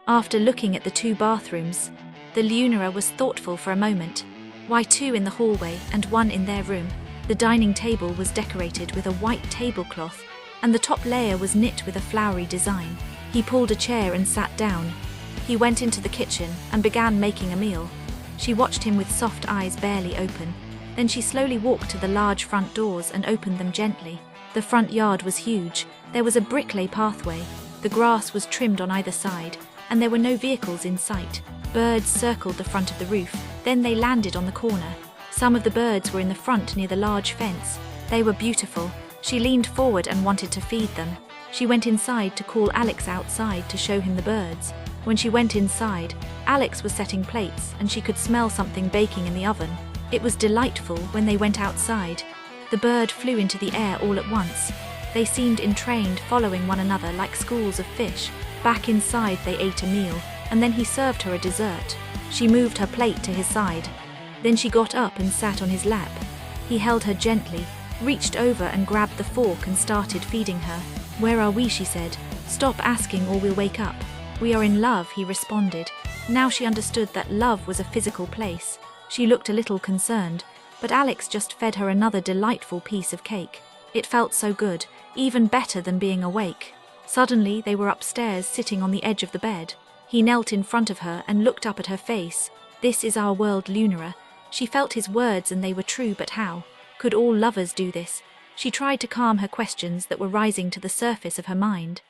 After looking at the 2 bathrooms, the Lunara was thoughtful for a moment. Why 2 in the hallway and 1 in their room? The dining table was decorated with a white tablecloth, and the top layer was knit with a flowery design. He pulled a chair and sat down. He went into the kitchen and began making a meal. She watched him with soft eyes barely open. Then she slowly walked to the large front doors and opened them gently. The front yard was huge. There was a brick-lay pathway. The grass was trimmed on either side, and there were no vehicles in sight. Birds circled the front of the roof, then they landed on the corner. Some of the birds were in the front near the large fence. They were beautiful. She leaned forward and wanted to feed them. She went inside to call Alex outside to show him the birds. When she went inside, Alex was setting plates and she could smell something baking in the oven. It was delightful when they went outside. The bird flew into the air all at once. They seemed entrained, following one another like schools of fish. Back inside they ate a meal, and then he served her a dessert. She moved her plate to his side. Then she got up and sat on his lap. He held her gently, reached over and grabbed the fork and started feeding her. "Where are we?" she said. "Stop asking or we'll wake up." "We are in love," he responded. Now she understood that love was a physical place. She looked a little concerned, but Alex just fed her another delightful piece of cake. It felt so good, even better than being awake. Suddenly they were upstairs sitting on the edge of the bed. He knelt in front of her and looked up at her face. "This is our world, Lunara." She felt his words and they were true, but how? Could all lovers do this? She tried to calm her questions that were rising to the surface of her mind.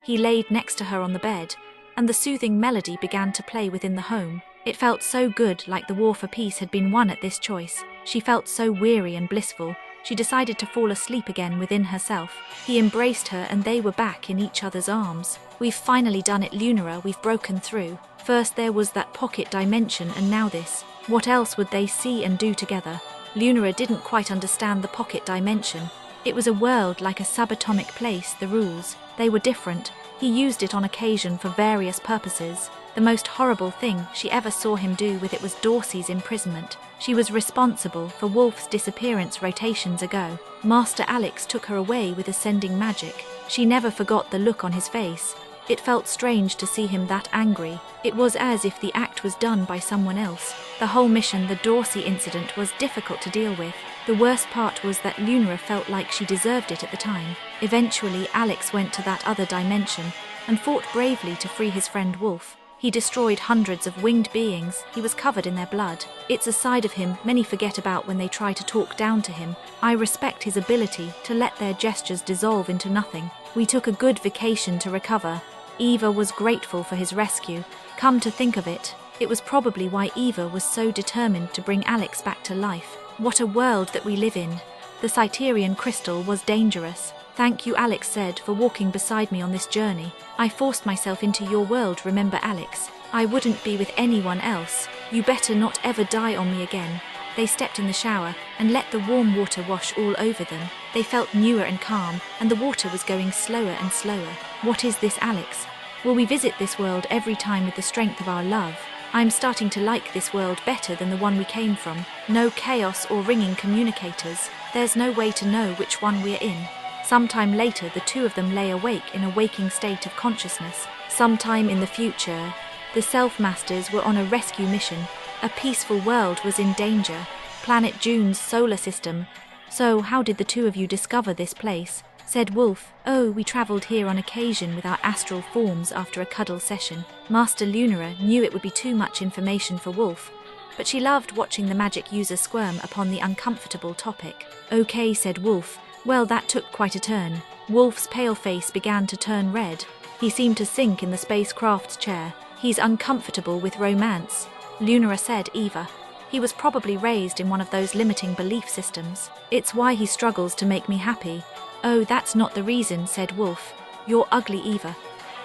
He laid next to her on the bed, and the soothing melody began to play within the home. It felt so good, like the war for peace had been won at this choice. She felt so weary and blissful. She decided to fall asleep again within herself. He embraced her and they were back in each other's arms. "We've finally done it, Lunara, we've broken through. First there was that pocket dimension and now this. What else would they see and do together?" Lunara didn't quite understand the pocket dimension. It was a world like a subatomic place, the rules. They were different. He used it on occasion for various purposes. The most horrible thing she ever saw him do with it was Dorsey's imprisonment. She was responsible for Wolf's disappearance rotations ago. Master Alex took her away with ascending magic. She never forgot the look on his face. It felt strange to see him that angry. It was as if the act was done by someone else. The whole mission, the Dorsey incident, was difficult to deal with. The worst part was that Lunara felt like she deserved it at the time. Eventually, Alex went to that other dimension and fought bravely to free his friend Wolf. He destroyed hundreds of winged beings. He was covered in their blood. It's a side of him many forget about when they try to talk down to him. I respect his ability to let their gestures dissolve into nothing. We took a good vacation to recover. Eva was grateful for his rescue. Come to think of it, it was probably why Eva was so determined to bring Alex back to life. What a world that we live in. The Cyterian crystal was dangerous. "Thank you," Alex said, "for walking beside me on this journey. I forced myself into your world, remember, Alex? I wouldn't be with anyone else. You better not ever die on me again." They stepped in the shower and let the warm water wash all over them. They felt newer and calm, and the water was going slower and slower. "What is this, Alex? Will we visit this world every time with the strength of our love? I'm starting to like this world better than the one we came from. No chaos or ringing communicators. There's no way to know which one we're in." Sometime later, the two of them lay awake in a waking state of consciousness. Sometime in the future, the Selfmasters were on a rescue mission. A peaceful world was in danger. Planet June's solar system. "So, how did the two of you discover this place?" said Wolf. "Oh, we travelled here on occasion with our astral forms after a cuddle session." Master Lunara knew it would be too much information for Wolf, but she loved watching the magic user squirm upon the uncomfortable topic. "Okay," said Wolf. "Well, that took quite a turn." Wolf's pale face began to turn red. He seemed to sink in the spacecraft's chair. "He's uncomfortable with romance," Lunara said. "Eva. He was probably raised in one of those limiting belief systems. It's why he struggles to make me happy." "Oh, that's not the reason," said Wolf. "You're ugly, Eva."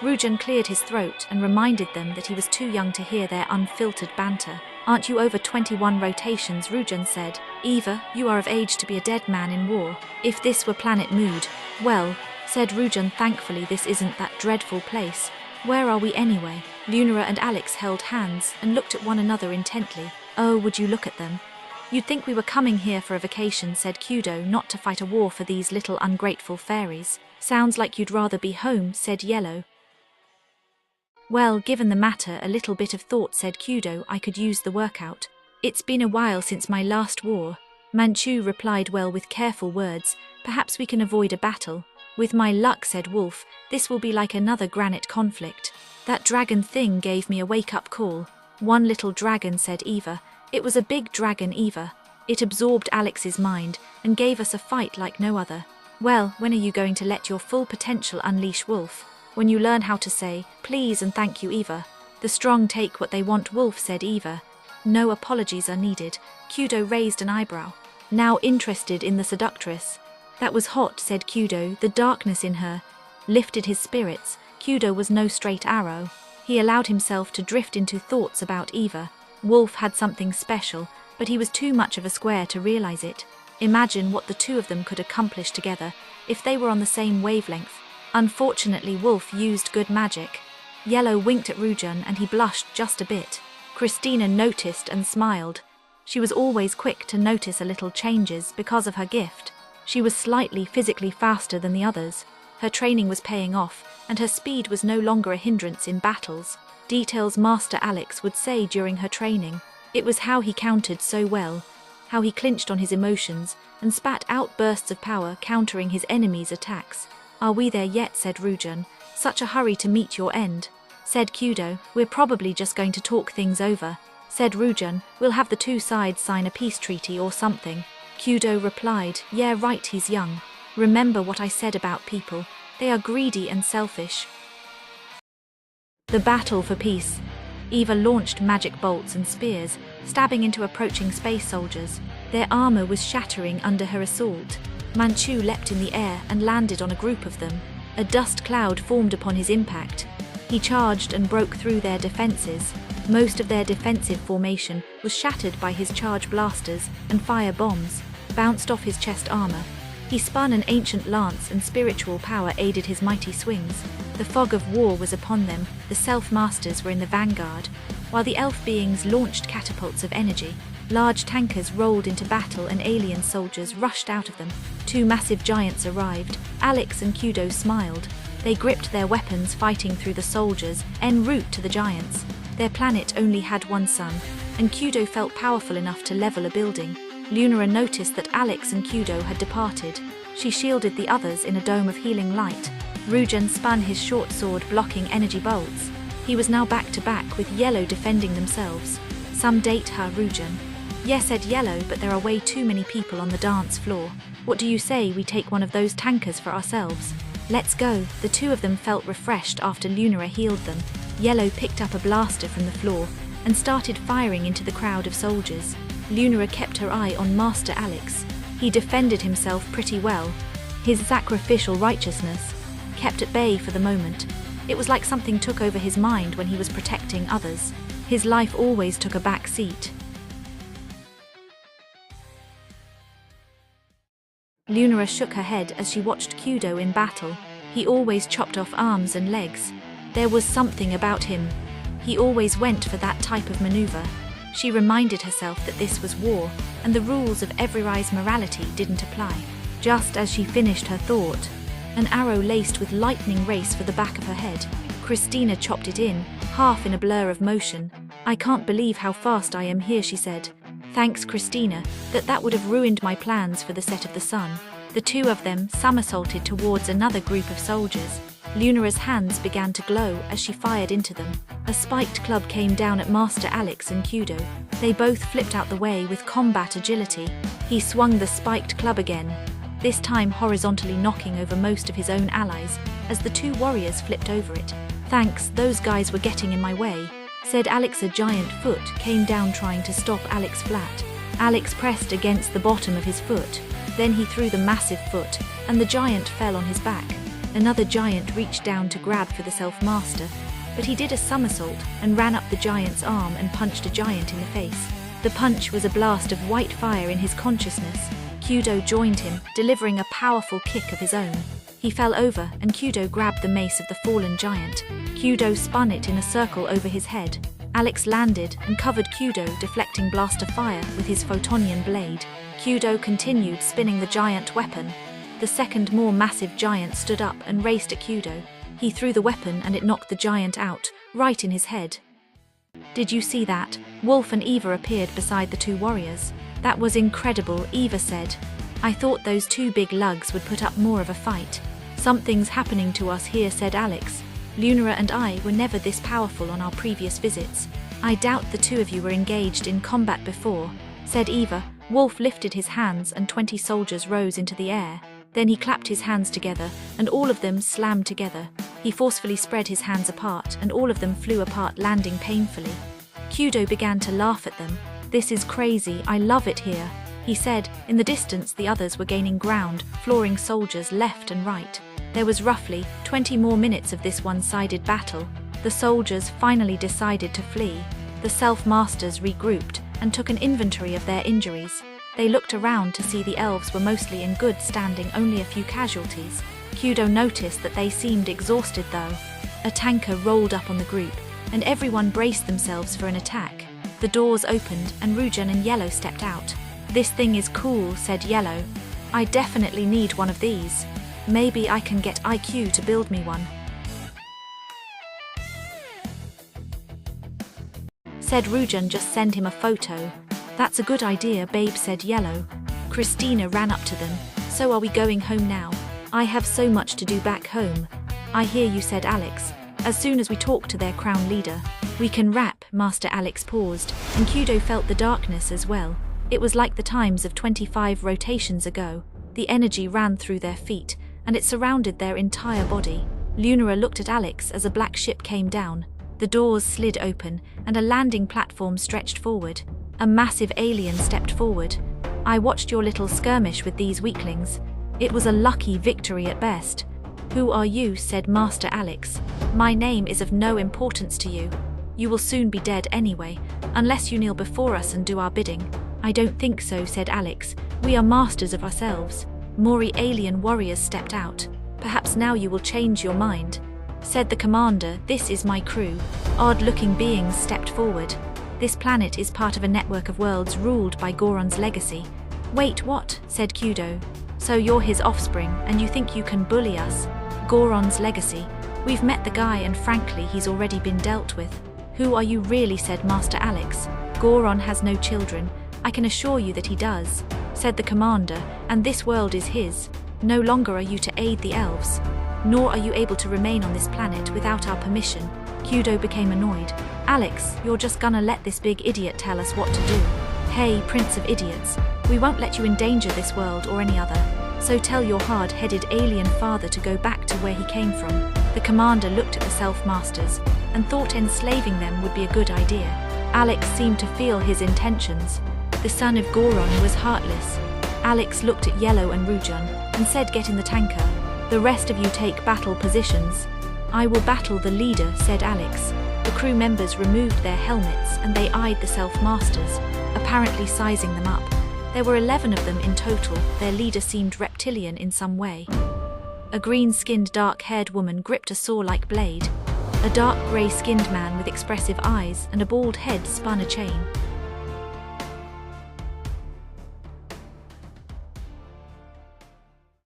Rujan cleared his throat and reminded them that he was too young to hear their unfiltered banter. "Aren't you over 21 rotations?" Rujan said. "Eva, you are of age to be a dead man in war. If this were planet Mood." "Well," said Rujan, "thankfully this isn't that dreadful place. Where are we anyway?" Lunara and Alex held hands and looked at one another intently. "Oh, would you look at them? You'd think we were coming here for a vacation," said Kudo, "not to fight a war for these little ungrateful fairies." "Sounds like you'd rather be home," said Yellow. Well, given the matter a little bit of thought, said Kudo, I could use the workout. It's been a while since my last war. Manchu replied, well, with careful words, perhaps we can avoid a battle. With my luck, said Wolf, this will be like another granite conflict. That dragon thing gave me a wake-up call. One little dragon, said Eva. It was a big dragon, Eva. It absorbed Alex's mind and gave us a fight like no other. Well, when are you going to let your full potential unleash, Wolf? When you learn how to say, please and thank you, Eva. The strong take what they want, Wolf, said Eva. No apologies are needed. Kudo raised an eyebrow, now interested in the seductress. That was hot, said Kudo, the darkness in her lifted his spirits. Kudo was no straight arrow. He allowed himself to drift into thoughts about Eva. Wolf had something special, but he was too much of a square to realize it. Imagine what the two of them could accomplish together if they were on the same wavelength. Unfortunately, Wolf used good magic. Yellow winked at Rujun and he blushed just a bit. Christina noticed and smiled. She was always quick to notice a little changes because of her gift. She was slightly physically faster than the others. Her training was paying off, and her speed was no longer a hindrance in battles. Details Master Alex would say during her training. It was how he countered so well, how he clinched on his emotions and spat out bursts of power countering his enemies' attacks. Are we there yet, said Rujun. Such a hurry to meet your end. Said Kudo, we're probably just going to talk things over. Said Rujun, we'll have the two sides sign a peace treaty or something. Kudo replied, yeah, right, he's young. Remember what I said about people. They are greedy and selfish. The battle for peace. Eva launched magic bolts and spears, stabbing into approaching space soldiers. Their armor was shattering under her assault. Manchu leapt in the air and landed on a group of them. A dust cloud formed upon his impact. He charged and broke through their defenses. Most of their defensive formation was shattered by his charge blasters and fire bombs, bounced off his chest armor. He spun an ancient lance and spiritual power aided his mighty swings. The fog of war was upon them, the Selfmasters were in the vanguard, while the elf beings launched catapults of energy. Large tankers rolled into battle and alien soldiers rushed out of them. Two massive giants arrived. Alex and Kudo smiled. They gripped their weapons, fighting through the soldiers en route to the giants. Their planet only had one sun, and Kudo felt powerful enough to level a building. Lunara noticed that Alex and Kudo had departed. She shielded the others in a dome of healing light. Rujun spun his short sword, blocking energy bolts. He was now back to back with Yellow defending themselves. Some date her, Rujun. Yes, said Yellow, but there are way too many people on the dance floor. What do you say we take one of those tankers for ourselves? Let's go. The two of them felt refreshed after Lunara healed them. Yellow picked up a blaster from the floor and started firing into the crowd of soldiers. Lunara kept her eye on Master Alex. He defended himself pretty well. His sacrificial righteousness kept at bay for the moment. It was like something took over his mind when he was protecting others. His life always took a back seat. Lunara shook her head as she watched Kudo in battle. He always chopped off arms and legs. There was something about him. He always went for that type of maneuver. She reminded herself that this was war, and the rules of everybody's morality didn't apply. Just as she finished her thought, an arrow laced with lightning raced for the back of her head. Christina chopped it in, half in a blur of motion. I can't believe how fast I am here, she said. Thanks, Christina, that would have ruined my plans for the set of the sun. The two of them somersaulted towards another group of soldiers. Lunara's hands began to glow as she fired into them. A spiked club came down at Master Alex and Kudo. They both flipped out the way with combat agility. He swung the spiked club again, this time horizontally knocking over most of his own allies as the two warriors flipped over it. Thanks, those guys were getting in my way, said Alex. A giant foot came down trying to stop Alex flat. Alex pressed against the bottom of his foot. Then he threw the massive foot, and the giant fell on his back. Another giant reached down to grab for the Selfmaster, but he did a somersault and ran up the giant's arm and punched a giant in the face. The punch was a blast of white fire in his consciousness. Kudo joined him, delivering a powerful kick of his own. He fell over, and Kudo grabbed the mace of the fallen giant. Kudo spun it in a circle over his head. Alex landed and covered Kudo, deflecting blaster fire with his photonian blade. Kudo continued spinning the giant weapon. The second, more massive giant stood up and raced at Kudo. He threw the weapon and it knocked the giant out, right in his head. Did you see that? Wolf and Eva appeared beside the two warriors. That was incredible, Eva said. I thought those two big lugs would put up more of a fight. Something's happening to us here, said Alex. Lunara and I were never this powerful on our previous visits. I doubt the two of you were engaged in combat before, said Eva. Wolf lifted his hands and 20 soldiers rose into the air. Then he clapped his hands together, and all of them slammed together. He forcefully spread his hands apart, and all of them flew apart, landing painfully. Kudo began to laugh at them. This is crazy, I love it here, he said. In the distance, the others were gaining ground, flooring soldiers left and right. There was roughly 20 more minutes of this one-sided battle. The soldiers finally decided to flee. The Selfmasters regrouped and took an inventory of their injuries. They looked around to see the elves were mostly in good standing, only a few casualties. Kudo noticed that they seemed exhausted though. A tanker rolled up on the group, and everyone braced themselves for an attack. The doors opened, and Rujan and Yellow stepped out. This thing is cool, said Yellow. I definitely need one of these. Maybe I can get IQ to build me one, said Rujan. Just send him a photo. That's a good idea, babe, said Yellow. Christina ran up to them. So are we going home now? I have so much to do back home. I hear you, said Alex. As soon as we talk to their crown leader, we can wrap. Master Alex paused, and Kudo felt the darkness as well. It was like the times of 25 rotations ago. The energy ran through their feet, and it surrounded their entire body. Lunara looked at Alex as a black ship came down. The doors slid open, and a landing platform stretched forward. A massive alien stepped forward. I watched your little skirmish with these weaklings. It was a lucky victory at best. Who are you, said Master Alex. My name is of no importance to you. You will soon be dead anyway, unless you kneel before us and do our bidding. I don't think so, said Alex. We are masters of ourselves. More alien warriors stepped out. Perhaps now you will change your mind, said the commander. This is my crew. Odd-looking beings stepped forward. This planet is part of a network of worlds ruled by Goron's legacy. Wait, what? Said Kudo. So you're his offspring, and you think you can bully us? Goron's legacy. We've met the guy, and frankly, he's already been dealt with. Who are you really? Said Master Alex. Goron has no children. I can assure you that he does, said the commander, and this world is his. No longer are you to aid the elves, nor are you able to remain on this planet without our permission. Kudo became annoyed. Alex, you're just gonna let this big idiot tell us what to do? Hey, Prince of Idiots, we won't let you endanger this world or any other. So tell your hard-headed alien father to go back to where he came from. The commander looked at the Selfmasters and thought enslaving them would be a good idea. Alex seemed to feel his intentions. The son of Goron was heartless. Alex looked at Yellow and Rujan and said, get in the tanker. The rest of you take battle positions. I will battle the leader, said Alex. The crew members removed their helmets and they eyed the Selfmasters, apparently sizing them up. There were 11 of them in total. Their leader seemed reptilian in some way. A green-skinned, dark-haired woman gripped a saw-like blade. A dark grey-skinned man with expressive eyes and a bald head spun a chain.